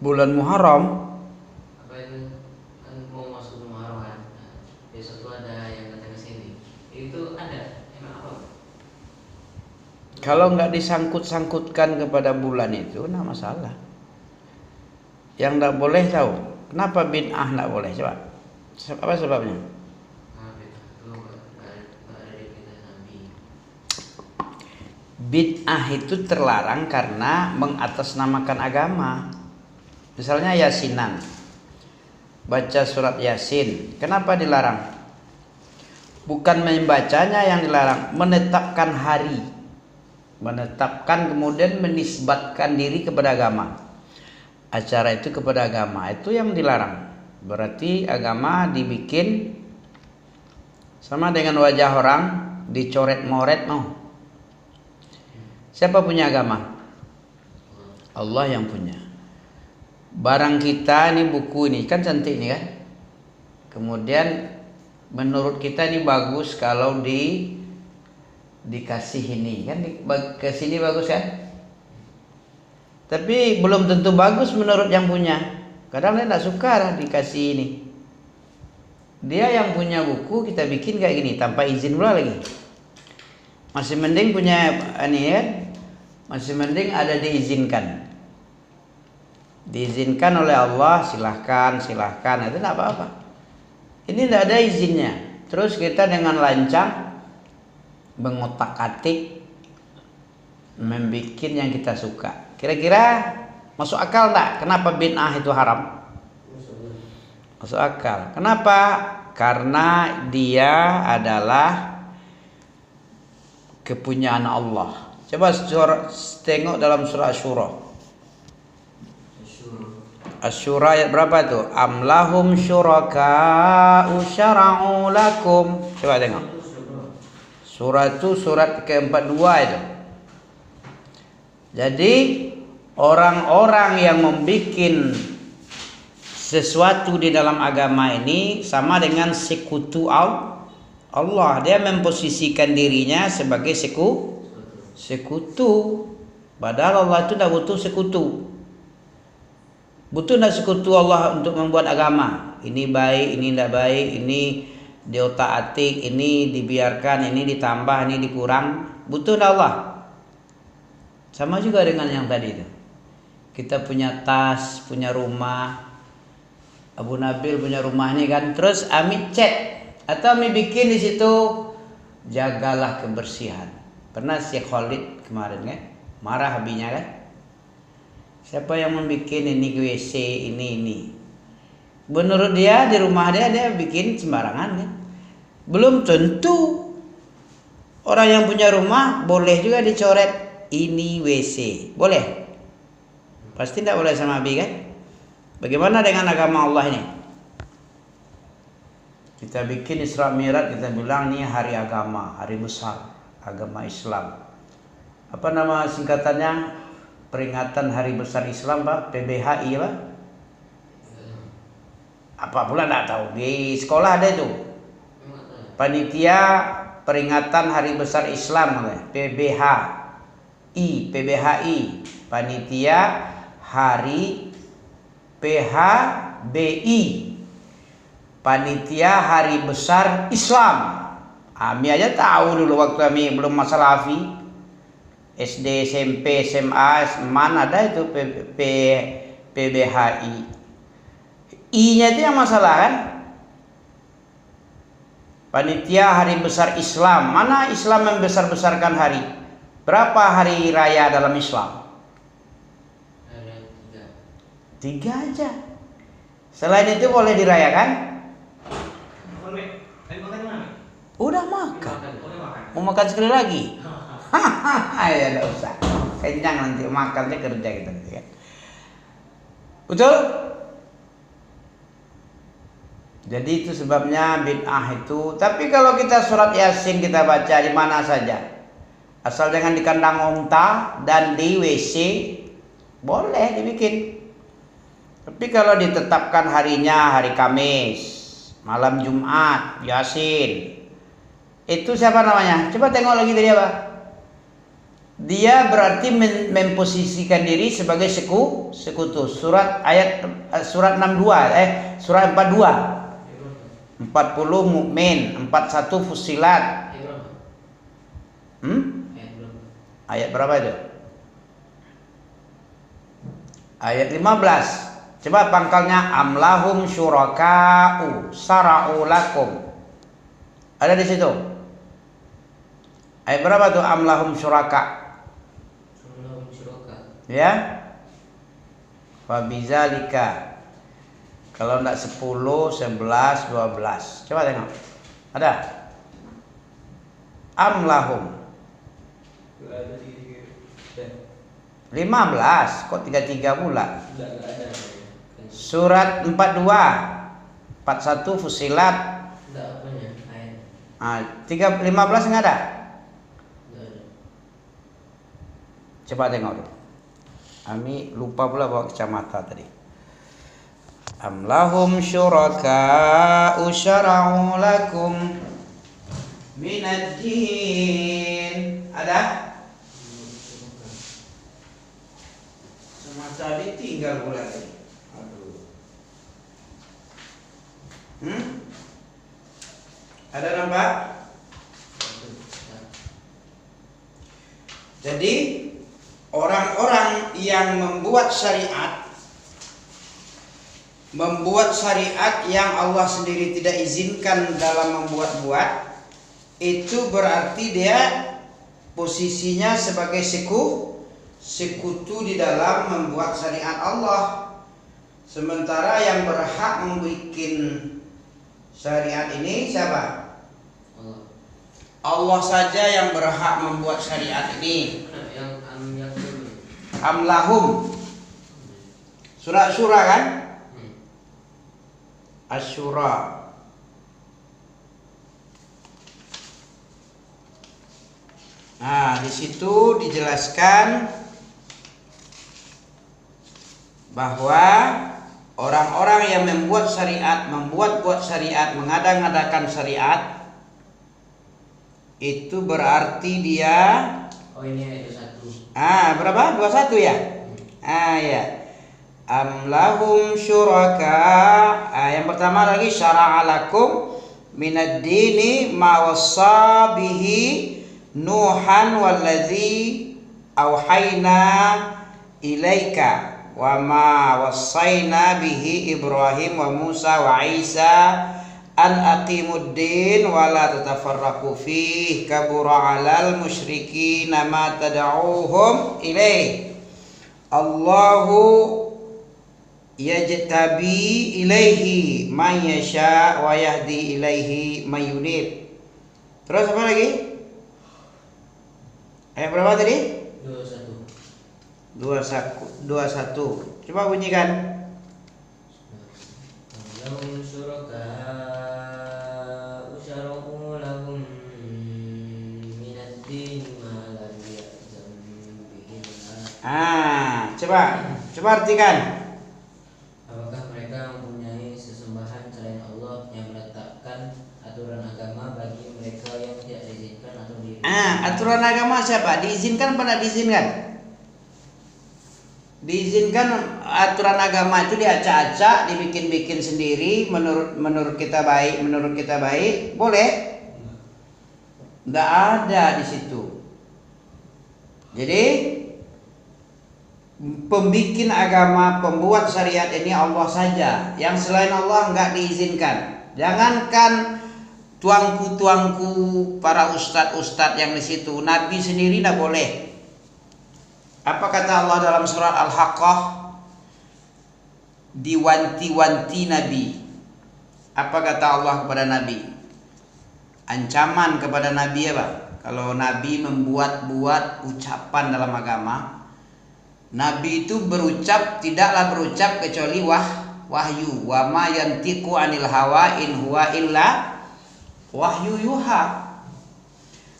Bulan Muharram. Apa itu kan mau masuk Muharram kan? Nah, besok tuh ada yang datang ke sini. Itu ada emang apa? Kalau nggak disangkut-sangkutkan kepada bulan itu, nah masalah. Yang nggak boleh tahu. Kenapa bid'ah nggak boleh? Coba. Apa sebabnya? Nah, itu nggak ada di perintah Nabi. Bid'ah itu terlarang karena mengatasnamakan agama. Misalnya yasinan, baca surat yasin. Kenapa dilarang? Bukan membacanya yang dilarang, menetapkan hari, menetapkan kemudian menisbatkan diri kepada agama. Acara itu kepada agama, itu yang dilarang. Berarti agama dibikin sama dengan wajah orang, dicoret-moret mau. Siapa punya agama? Allah yang punya. Barang kita ini, buku ini kan cantik nih kan. Kemudian menurut kita ini bagus kalau dikasih ini kan, ke sini bagus kan. Tapi belum tentu bagus menurut yang punya. Kadang dia tidak suka lah dikasih ini. Dia yang punya buku kita bikin kayak gini tanpa izin pula lagi. Masih mending punya ini ya. Masih mending ada diizinkan. Diizinkan oleh Allah, silahkan, itu tidak apa-apa. Ini tidak ada izinnya. Terus kita dengan lancang mengotak-atik, membuat yang kita suka. Kira-kira masuk akal tak? Kenapa bid'ah itu haram? Masuk akal. Kenapa? Karena dia adalah kepunyaan Allah. Coba tengok dalam surah Asyura. Asyura ayat berapa itu? Am lahum syuraka'u syara'u lakum. Coba tengok. Surat itu surat ke-42 itu. Jadi orang-orang yang membuat sesuatu di dalam agama ini sama dengan sekutu Allah. Dia memposisikan dirinya sebagai sekutu. Padahal Allah itu tidak butuh sekutu. Butuh tidak sekutu Allah untuk membuat agama. Ini baik, ini tidak baik, ini diotak-atik, ini dibiarkan, ini ditambah, ini dikurang. Butuh tidak Allah? Sama juga dengan yang tadi itu. Kita punya tas, punya rumah. Abu Nabil punya rumah ini kan. Terus Ami cat atau Ami bikin di situ jagalah kebersihan. Pernah Syekh Khalid kemarin kan marah habinya kan. Siapa yang membuat ini WC ini? Menurut dia di rumah dia bikin sembarangan kan. Belum tentu orang yang punya rumah boleh juga dicoret ini WC. Boleh? Pasti tidak boleh sama Abi kan? Bagaimana dengan agama Allah ini? Kita bikin Isra Mi'raj, kita bilang ini hari agama, hari besar agama Islam. Apa nama singkatannya? Peringatan Hari Besar Islam, Pak, PBHI, Pak. Apa pula tidak tahu. Di sekolah ada itu. Panitia Peringatan Hari Besar Islam, PBHI, Panitia Hari PHBI, Panitia Hari Besar Islam. Ami aja tahu dulu waktu Ami belum masalah Afi. SD, SMP, SMA, mana ada itu PBHI. I-nya itu yang masalah kan? Panitia Hari Besar Islam. Mana Islam membesar-besarkan hari? Berapa hari raya dalam Islam? Tiga aja. Selain itu boleh dirayakan? Udah makan. Mau makan sekali lagi? Ya enggak usah. Kenyang nanti makannya kerja gitu kan. Betul? Jadi itu sebabnya bid'ah itu. Tapi kalau kita surat Yasin kita baca di mana saja, asal jangan di kandang unta dan di WC, boleh dibikin. Tapi kalau ditetapkan harinya hari Kamis, malam Jumat, Yasin, itu siapa namanya? Coba tengok lagi tadi apa? dia berarti memposisikan diri sebagai sekutu. Surat 62 surat 42. 40 Mukmin, 41 Fussilat. Ayat berapa itu? Ayat 15. Coba pangkalnya amlahum syuraka'u sara'u lakum. Ada di situ. Ayat berapa tuh amlahum syuraka? Ya. Fabizalika. Kalau enggak 10, 11, 12. Coba tengok. Ada? Amlahum 15. Kok 33 pula? Surat 42, 41 Fussilat. 15 enggak ada? Coba tengok dulu. Ami lupa pula bawa kacamata tadi. Am lahum syuraka'u syara'u lakum minad din. Ada? Sama tadi tinggal pula tadi. Aduh. Ada nampak? Jadi orang-orang yang membuat syariat yang Allah sendiri tidak izinkan dalam membuat-buat, itu berarti dia posisinya sebagai sekutu di dalam membuat syariat Allah. Sementara yang berhak membuat syariat ini siapa? Allah saja yang berhak membuat syariat ini. Amlahum Surat Syura kan? Asy-Syura. Nah, di situ dijelaskan bahwa orang-orang yang membuat syariat, mengada-ngadakan syariat, itu berarti dia ini ayat 21. Berapa? 21 ya? Ya. Am lahum syuraka. Yang pertama lagi syara'a lakum minad dini ma wassa bihi Nuhan wallazi auhayna ilaika wa ma wassaina bihi Ibrahim wa Musa wa Isa an aqimuddin wa la tatafarraqu fihi kabura 'alal musyrikin ma tad'uuhum ilaih. Allahu yajtabi ilaihi man yasha wa yahdi ilaihi man yunib. Terus apa lagi? Ayat berapa tadi? 21. Coba bunyikan. Lahum syuraka'u syara'u lahum minad din ma lam ya'zam bihi. Coba artikan. Apakah mereka mempunyai sesembahan selain Allah yang meletakkan aturan agama bagi mereka yang tidak diizinkan atau Aturan agama siapa? Diizinkan apa tidak diizinkan? Diizinkan. Aturan agama itu diacak-acak, dibikin-bikin sendiri menurut kita baik, boleh? Tidak ada di situ. Jadi pembikin agama, pembuat syariat ini Allah saja. Yang selain Allah enggak diizinkan. Jangankan tuangku para ustadz yang di situ, Nabi sendiri tidak boleh. Apa kata Allah dalam surat Al-Haqqah? Diwanti-wanti Nabi. Apa kata Allah kepada Nabi? Ancaman kepada Nabi apa? Kalau Nabi membuat-buat ucapan dalam agama, Nabi itu tidaklah berucap kecuali wahyu. Wa ma yantiqu 'anil hawa in huwa illa wahyu yuha.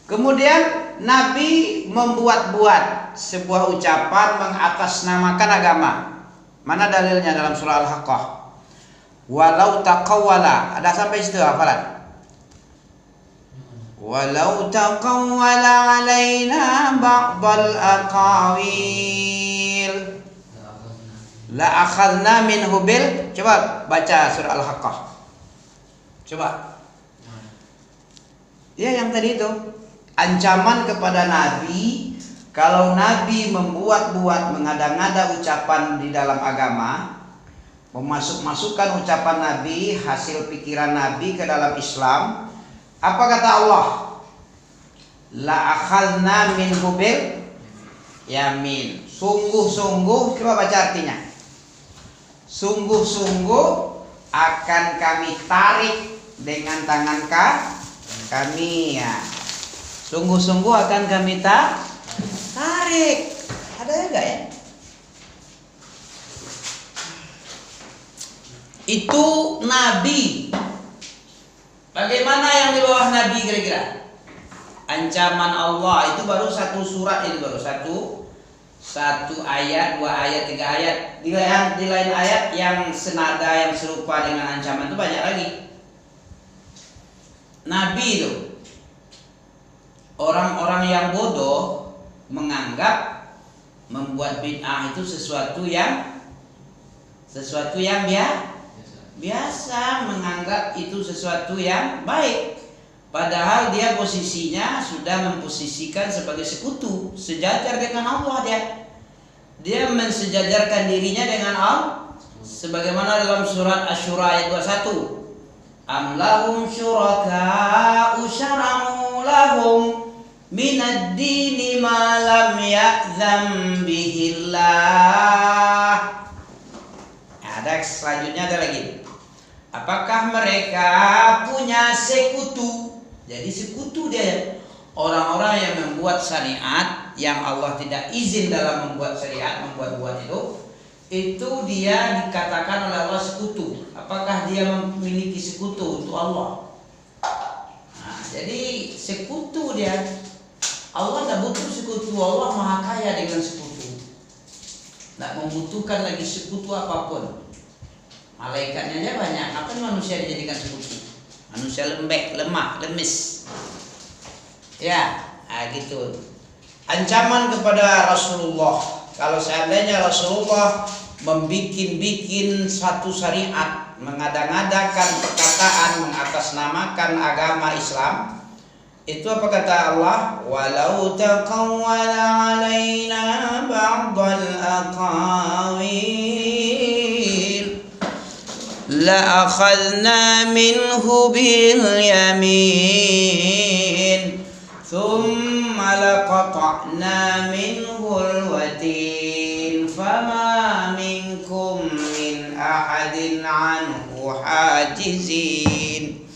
Kemudian Nabi membuat-buat sebuah ucapan mengatasnamakan agama. Mana dalilnya dalam surah Al-Haqqah? Walau taqawwala. Ada sampai situ hafalan? walau taqawwala alaina ba'dal aqawil la akhadna minhu bil. Coba baca surah Al-Haqqah. Coba. Ya, yang tadi itu ancaman kepada Nabi, kalau Nabi membuat-buat, mengada-ngada ucapan di dalam agama, memasuk-masukkan ucapan Nabi, hasil pikiran Nabi ke dalam Islam. Apa kata Allah? La akhadna minhu bil yamin. Sungguh-sungguh, coba baca artinya. Sungguh-sungguh akan kami tarik dengan tangan kami, ya. Sungguh-sungguh akan kami tarik. Ada enggak ya? Itu Nabi. Bagaimana yang di bawah Nabi kira-kira? Ancaman Allah itu baru satu surat, ini baru satu ayat, 2 ayat, 3 ayat. Di lain ayat yang senada, yang serupa dengan ancaman itu banyak lagi. Nabi itu, orang-orang yang bodoh menganggap membuat bid'ah itu sesuatu yang biasa, menganggap itu sesuatu yang baik. Padahal dia posisinya sudah memposisikan sebagai sekutu, sejajar dengan Allah dia. Dia mensejajarkan dirinya dengan Allah, sebagaimana dalam surat Asy-Syura ayat 21. Am lahum syuraka'u syara'u lahum minad dini ma lam ya'zam bihillah. Ada selanjutnya, ada lagi. Apakah mereka punya sekutu? Jadi sekutu dia, orang-orang yang membuat syariat yang Allah tidak izin dalam membuat syariat, membuat itu dia dikatakan oleh Allah sekutu. Apakah dia memiliki sekutu untuk Allah? Nah, jadi sekutu dia. Allah tidak butuh sekutu. Allah maha kaya dengan sekutu. Tidak membutuhkan lagi sekutu apapun. Malaikatnya aja banyak. Apa manusia dijadikan sekutu? Manusia lembek, lemah, lemis. Ya, gitu. Ancaman kepada Rasulullah. Kalau seandainya Rasulullah membikin satu syariat, mengada-ngadakan perkataan, mengatasnamakan agama Islam, itu apa kata Allah? Walau taqawwala alaina ba'dal aqawil la akhadna minhu bil yamin thumma laqata'na minhu al watin fama minkum min ahadin anhu hajizin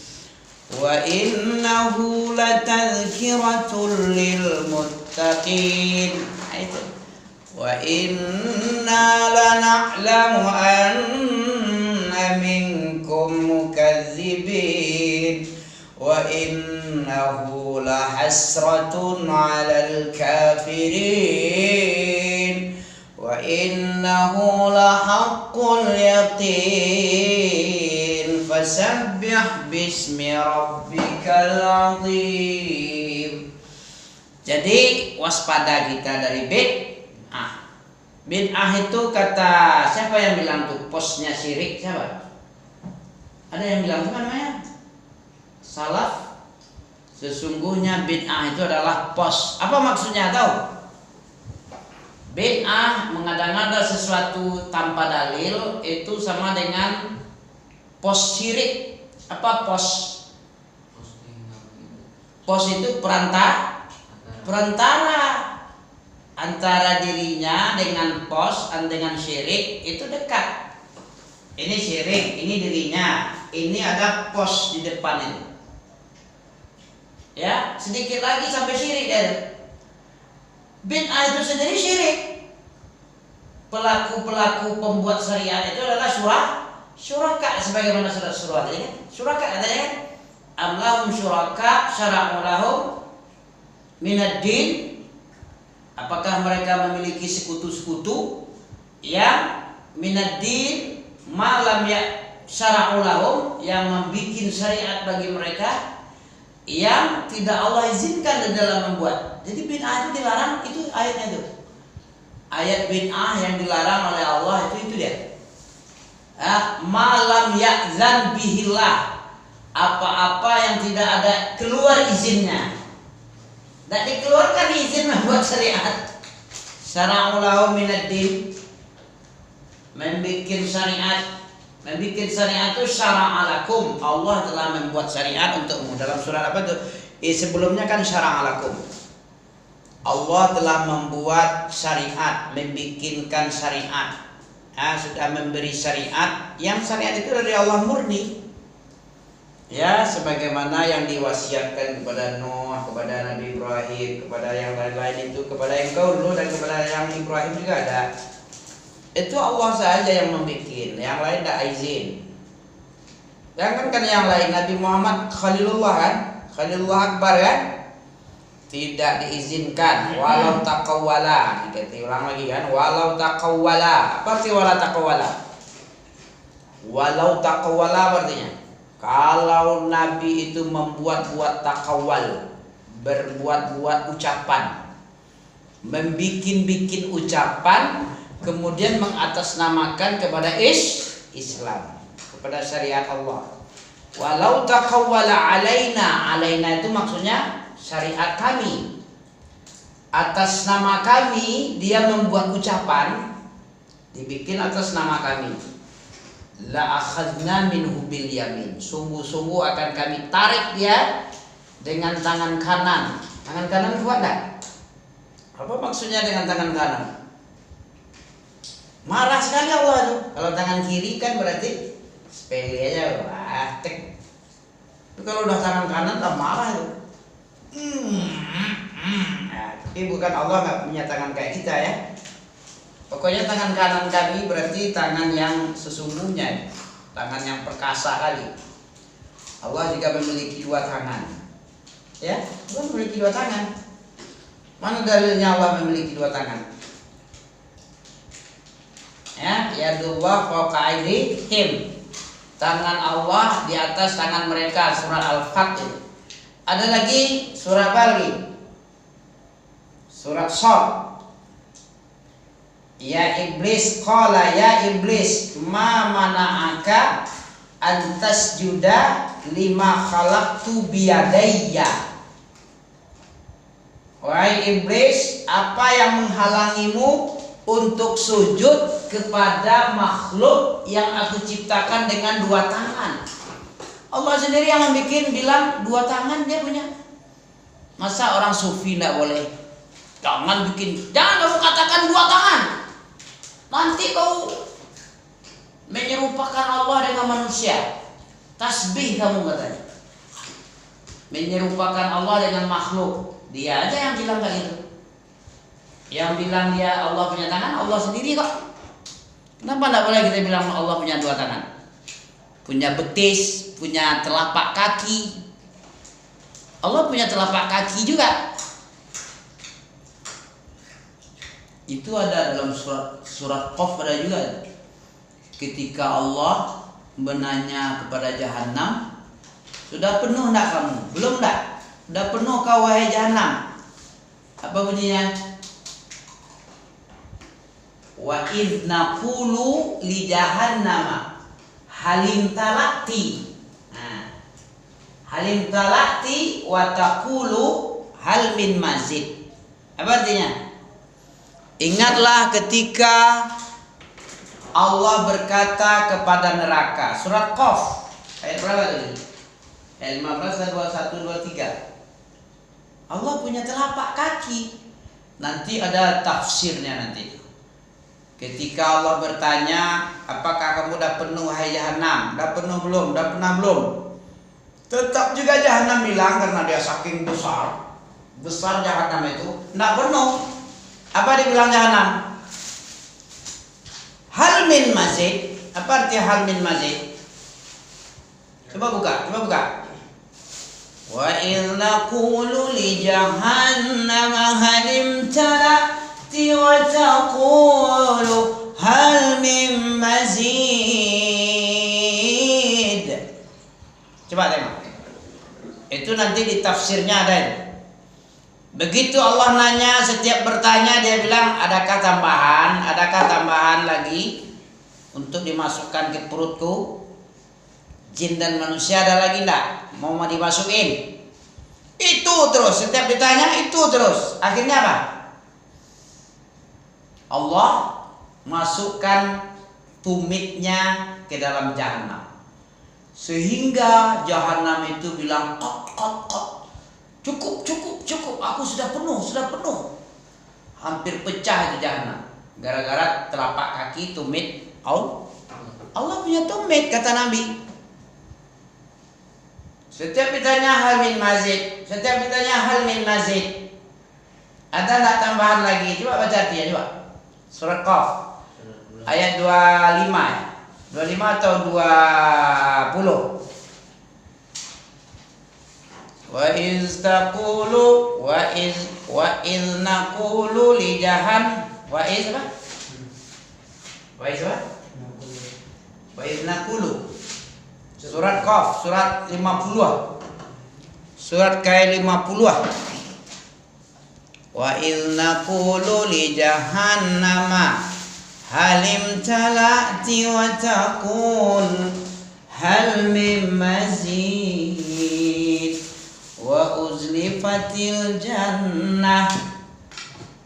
wa innahu latadhkiratun lil muttaqin. Itu wa inna lana'lamu anna minkum mukadzibin wa innahu lahasratun 'alal kafirin wa innahu lahaqqul yaqin fasabbih bismi rabbikal azim. Jadi waspada kita dari bid'ah. Bid'ah itu kata siapa yang bilang tuh posnya syirik? Siapa? Ada yang bilang apa namanya? Salaf. Sesungguhnya bid'ah itu adalah pos. Apa maksudnya tahu? Bid'ah mengada-ngada sesuatu tanpa dalil itu sama dengan pos syirik. Apa pos? Pos itu perantara antara dirinya dengan pos dan dengan syirik itu dekat. Ini syirik, ini dirinya, ini ada pos di depan ini. Ya, sedikit lagi sampai syirik dan bid'ah itu sendiri syirik. Pelaku-pelaku pembuat syariat itu adalah syuraka, sebagaimana surat tadi kan? Syuraka katanya kan? Am lahum syuraka syara'u lahum minad din. Apakah mereka memiliki sekutu-sekutu yang minad din malam ya syara'u lahum, yang membikin syariat bagi mereka? yang tidak Allah izinkan di dalam membuat. Jadi bid'ah itu dilarang, itu ayatnya itu. Ayat bid'ah yang dilarang oleh Allah itu dia. Malam ya'zan bihillah, apa-apa yang tidak ada keluar izinnya. Tidak dikeluarkan izin membuat syariat. Syara'ulahu minad-din, membikin syariat. Membikin syariat itu syara'alakum. Allah telah membuat syariat untukmu. Dalam surat apa itu? Sebelumnya kan syara'alakum. Allah telah membuat syariat, membikinkan syariat. Sudah memberi syariat, yang syariat itu dari Allah murni. Ya, sebagaimana yang diwasiatkan kepada Nuh, kepada Nabi Ibrahim, kepada yang lain-lain itu, kepada yang dulu dan kepada yang Ibrahim juga ada. Itu Allah saja yang membuat, yang lain tidak izin. Jangan kan yang lain, Nabi Muhammad Khalilullah kan, Khalilullah Akbar kan, tidak diizinkan. Walau taqawwala, kita ulang lagi kan, walau taqawwala. Apa arti walau taqawwala? Walau taqawwala artinya, kalau Nabi itu membuat-buat takawal, berbuat-buat ucapan, membikin-bikin ucapan, kemudian mengatasnamakan kepada Islam, kepada syariat Allah. Walau takawwala alaina, alaina itu maksudnya syariat kami. Atas nama kami dia membuat ucapan, dibikin atas nama kami. La akhadna minhu bil yamin, sungguh-sungguh akan kami tarik dia dengan tangan kanan. Tangan kanan kuat tak? Apa maksudnya dengan tangan kanan? Marah sekali Allah itu. Kalau tangan kiri kan berarti sepele aja, wah tek. Tapi kalau udah tangan kanan tak marah itu. Tapi bukan, Allah nggak punya tangan kayak kita ya. Pokoknya tangan kanan kami berarti tangan yang sesungguhnya, tangan yang perkasa kali. Allah juga memiliki dua tangan. Ya, Allah memiliki dua tangan. Mana dalilnya Allah memiliki dua tangan? Ya, yadullah fawqa aydihim. Tangan Allah di atas tangan mereka, surah Al-Fath. Ada lagi surah apa lagi? Surat Shad. Ya iblis, qala ya iblis, ma mana'aka antas juda lima khalaqtu biyadayya. Wahai iblis, apa yang menghalangimu untuk sujud kepada makhluk yang aku ciptakan dengan dua tangan? Allah sendiri yang membuat, bilang dua tangan dia punya. Masa orang sufi tidak boleh? Jangan bikin, jangan kamu katakan dua tangan. Nanti kau menyerupakan Allah dengan manusia. Tasbih kamu katanya. Menyerupakan Allah dengan makhluk. Dia aja yang bilang kayak gitu. Yang bilang dia Allah punya tangan, Allah sendiri kok. Kenapa tidak boleh kita bilang Allah punya dua tangan? Punya betis, punya telapak kaki. Allah punya telapak kaki juga. Itu ada dalam surat Qaf, ada juga. Ketika Allah menanya kepada Jahannam, sudah penuh enggak kamu? Belum enggak? Sudah penuh kau wahai Jahannam. Apa bunyinya? Wa idz naqulu li jahannama halim talati. Halim talati wa taqulu hal min mazid. Apa artinya? Ingatlah ketika Allah berkata kepada neraka. Surat Qaf ayat berapa tadi? Ayat 15 dan 21 23. Allah punya telapak kaki. Nanti ada tafsirnya nanti. Ketika Allah bertanya, apakah kamu udah penuh hai Jahannam? Udah penuh belum? Udah pernah belum? Tetap juga Jahannam bilang, karena dia saking besar Jahannam itu, enggak penuh. Apa dibilang Jahannam? Hal min mazid. Apa arti hal min mazid? Coba buka. Wa idz naqulu li jahannam hal imtala'ti wa taqulu hal min mazid. Coba tengok. Itu Itu nanti di tafsirnya ada itu. Begitu Allah nanya, setiap bertanya dia bilang, adakah tambahan lagi untuk dimasukkan ke perutku? Jin dan manusia ada lagi enggak? Mau dimasukin? Itu terus, setiap ditanya itu terus. Akhirnya apa? Allah masukkan tumitnya ke dalam jahanam. Sehingga jahanam itu bilang, cukup, aku sudah penuh. Hampir pecah itu jahanam. Gara-gara telapak kaki tumit Allah punya tumit, kata Nabi. Setiap ditanya hal min mazid, ada enggak tambahan lagi? Coba baca artinya, coba. Surat Qaf ayat 25 ya. 25 atau 20. Wa iz taqulu wa iz naqulu li jahan wa iz apa? Wa iz naqulu. Surat Qaf, surat 50. Surat ke-50. Wa iz naqulu li jahannama halim talati wa taqul hal min mazid wa uzlifatil jannah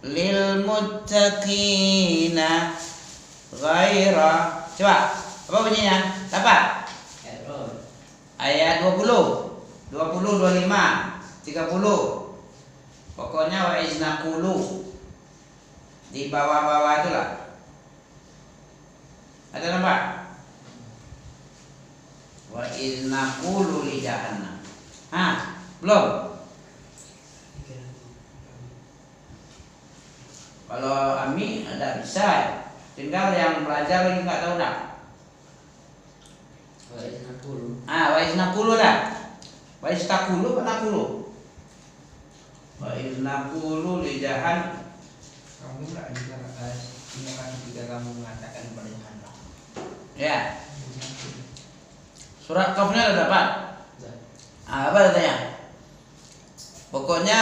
lil muttaqina ghaira. Coba, apa bunyinya? Dapat? Ayat 20, 25, 30. Pokoknya wa iznaqulu di bawah-bawah itulah. Ada nampak? Wa iznaqulu li jahannam. Belum? Kalau Ami ada bisa, tinggal yang belajar lagi nggak tahu dah. Wa iznaqulu dah. Wa istaqulu apa naqulu? Wa iznaqulu li jahannam. Kamu enggak bisa ketika kamu mengatakan kepada jahannam. Ya. Surat Qafnya ada dapat? Apa katanya? Pokoknya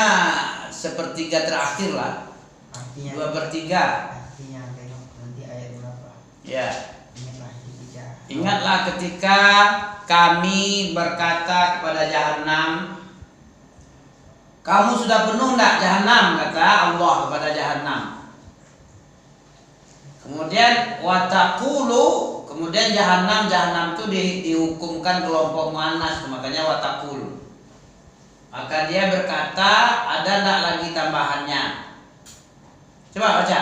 sepertiga terakhir lah. Artinya 2/3. Artinya tengok nanti ayat berapa? Ya. Ingatlah Ingatlah ketika kami berkata kepada jahanam, kamu sudah penuh enggak jahanam? Kata Allah kepada jahanam. Kemudian wataqulu, kemudian jahanam itu dihukumkan kelompok muannas, makanya wataqulu. Maka dia berkata, ada enggak lagi tambahannya? Coba baca.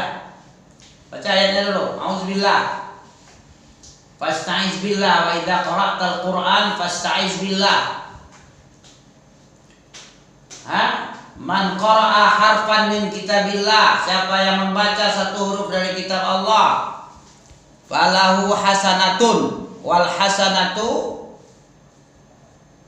Baca ayatnya dulu. Auzubillah. Fasta'iz billah wa idza qara'tal Qur'an fasta'iz billah. Man qara'a harfan min kitabillah, siapa yang membaca satu huruf dari kitab Allah, falahu hasanatun wal hasanatu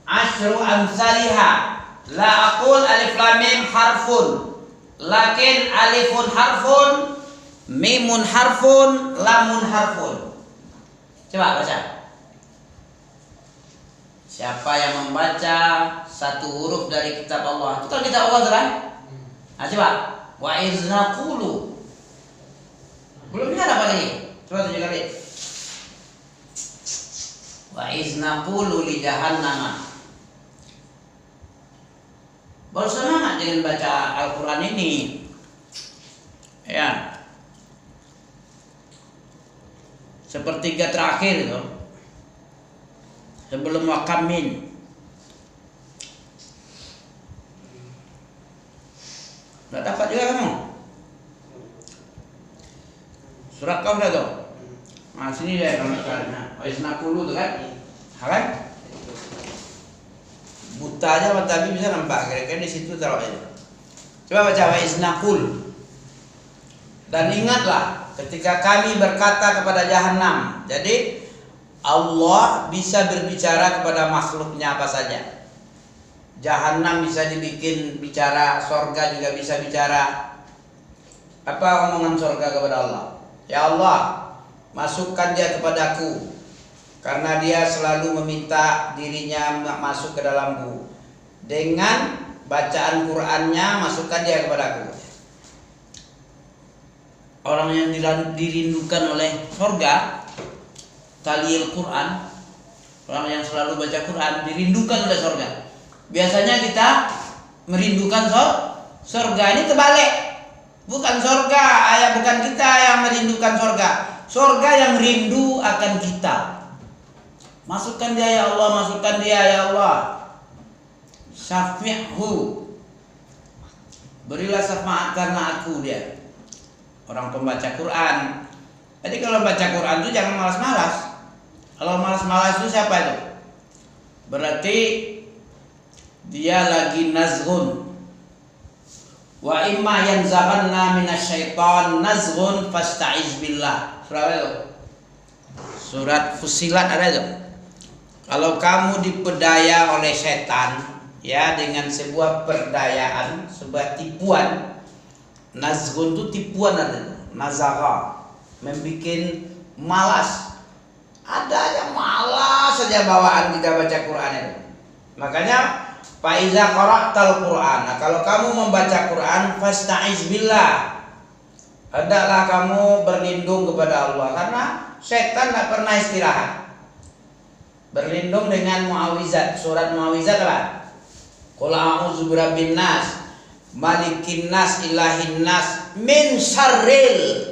asyru amsalha. La aqul alif lam mim harfun, lakin alifun harfun, mimun harfun, lamun harfun. Coba baca. Siapa yang membaca satu huruf dari kitab Allah, itu kan kitab Allah kan? Coba. Wa iznaqulu. Belum ingat apa lagi? Coba 7 kali. Wa iznaqulu li jahannama. Baru semangat dengan baca Al-Quran ini. Ya. Sepertiga terakhir itu. Sebelum wakamin. Udah dapat juga kamu? Surat kau udah tuh? Nah sini deh kalau misalnya Wa iznaqulu tuh kan? Kan? Buta aja tapi bisa nampak, kira-kira di situ taruh aja. Coba baca wa iznaqul. Dan ingatlah ketika kami berkata kepada jahanam. Jadi Allah bisa berbicara kepada makhluknya apa saja. Jahanam bisa dibikin bicara, sorga juga bisa bicara. Apa omongan sorga kepada Allah? Ya Allah, masukkan dia kepadaku, karena dia selalu meminta dirinya masuk ke dalamku. dengan bacaan Qur'annya, masukkan dia kepadaku. Orang yang dirindukan oleh surga, talil Quran, orang yang selalu baca Quran dirindukan oleh surga. Biasanya kita merindukan surga, ini terbalik. Bukan surga, bukan kita yang merindukan surga. Surga yang rindu akan kita. Masukkan dia ya Allah, masukkan dia ya Allah. Syafi'hu, berilah syafaat karena aku dia. Orang pembaca Quran. Jadi kalau baca Quran itu jangan malas-malas. Kalau malas-malas itu siapa itu? Berarti dia lagi nazghun. Wa imma yanzaghanna minasyaiton nazghun fasta'iz billah. Surat apa itu? Surat Fussilat ada itu. Kalau kamu dipedaya oleh setan, ya, dengan sebuah perdayaan, sebuah tipuan. Nazghun itu tipuan, ada nazagha, membikin malas. Ada aja malas saja bawaan kita baca Quran itu. Makanya fa iza qara'tal Quran, nah, kalau kamu membaca Quran fasta'iz billah, hendaklah kamu berlindung kepada Allah, karena setan tidak pernah istirahat. Berlindung dengan muawizat, surat muawizat lah. Qul a'udzu birabbin nas, malikin nas, ilahin nas, min syarril.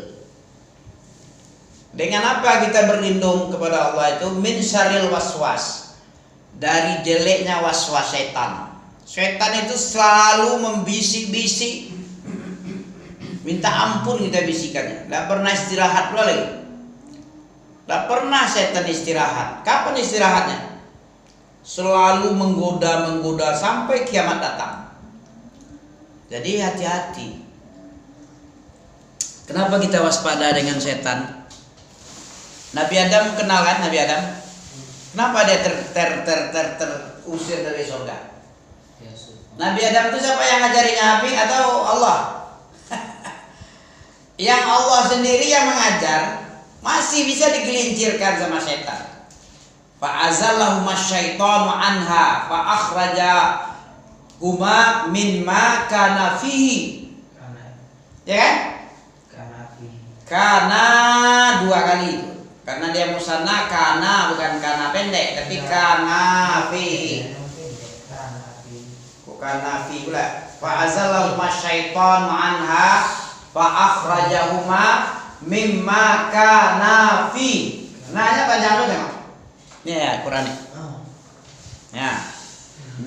Dengan apa kita berlindung kepada Allah itu? Min syarril waswas, dari jeleknya waswas setan. Setan itu selalu membisik-bisik, minta ampun kita bisikannya. Tidak pernah istirahat pula lagi. Tidak pernah setan istirahat. Kapan istirahatnya? Selalu menggoda-menggoda sampai kiamat datang. Jadi hati-hati. Kenapa kita waspada dengan setan? Nabi Adam kenal kan Nabi Adam? Kenapa dia terusir dari surga? Nabi Adam itu siapa yang ngajarinya api atau Allah? Yang Allah sendiri yang mengajar, masih bisa digelincirkan sama setan. Fa'azallahuma syaitanu anha fa'akhraja huma mimma kana fihi. Ya kan? Kana dua kali. Karena dia musanna, kana bukan kana pendek, tapi kana fihi. Kana fihi pula. Fa'azallahuma syaitanu anha fa'akhrajahuma mimma kana fihi. Nanya panjang lu memang. Ini ya Quran ini. Ya.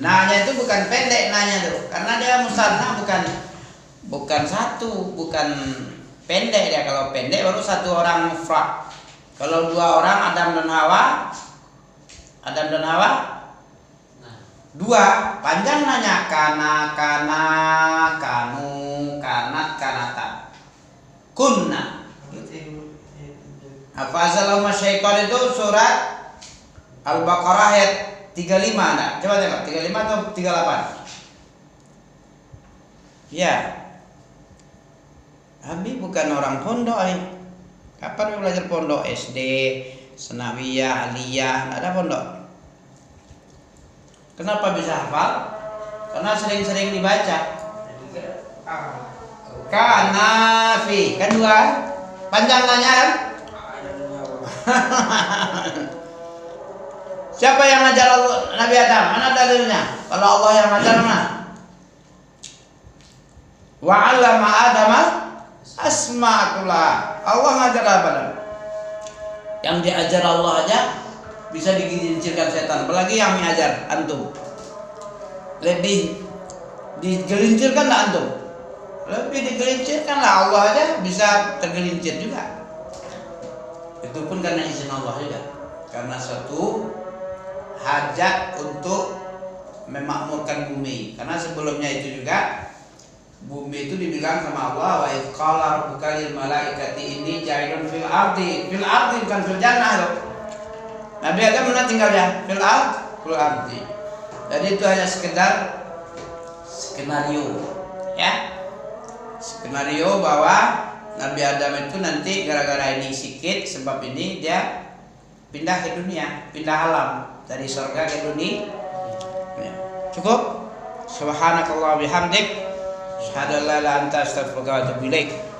Nanya itu bukan pendek nanya tuh, karena dia musanna, bukan satu, bukan pendek dia. Kalau pendek baru satu orang mufrad. Kalau dua orang Adam dan Hawa, dua, panjang nanya kana, kanu, kanat, kanata, kunna. Hafazalahuma syaitan itu surat Al-Baqarah ayat 35 nah. Coba tengok 35 atau 38. Ya. Abi bukan orang pondok ini. Kapan belajar pondok? SD, Senawiyah, Aliyah, enggak ada pondok. Kenapa bisa hafal? Karena sering-sering dibaca. Kanafi, kan dua. Panjang nanya kan? Siapa yang ngajar Nabi Adam? Mana dalilnya? Kalau Allah yang ngajar mana? Wa 'allama Adama asma'akullah. Allah ngajar apa? Yang diajar Allah aja bisa digelincirkan setan, apalagi yang mengajar antum. Lebih digelincirkan lah antum. Lebih digelincirkan lah Allah aja bisa tergelincir juga. Itu pun karena izin Allah juga. Karena suatu hajat untuk memakmurkan bumi. Karena sebelumnya itu juga bumi itu dibilang sama Allah, wa idz qala rabbuka lil malaikati inni ja'ilun fil ardi bukan fil jannah loh. Nabi Adam mana tinggalnya? Fil ardi. Jadi itu hanya sekedar skenario, ya. Skenario bahwa Nabi Adam itu nanti gara-gara ini sikit, sebab ini dia pindah ke dunia, pindah alam dari surga ke dunia. Ya. Cukup? Subhanakallah bihamdik, asyhadu an la ilaha illa anta astaghfiruka wa atubu ilaik.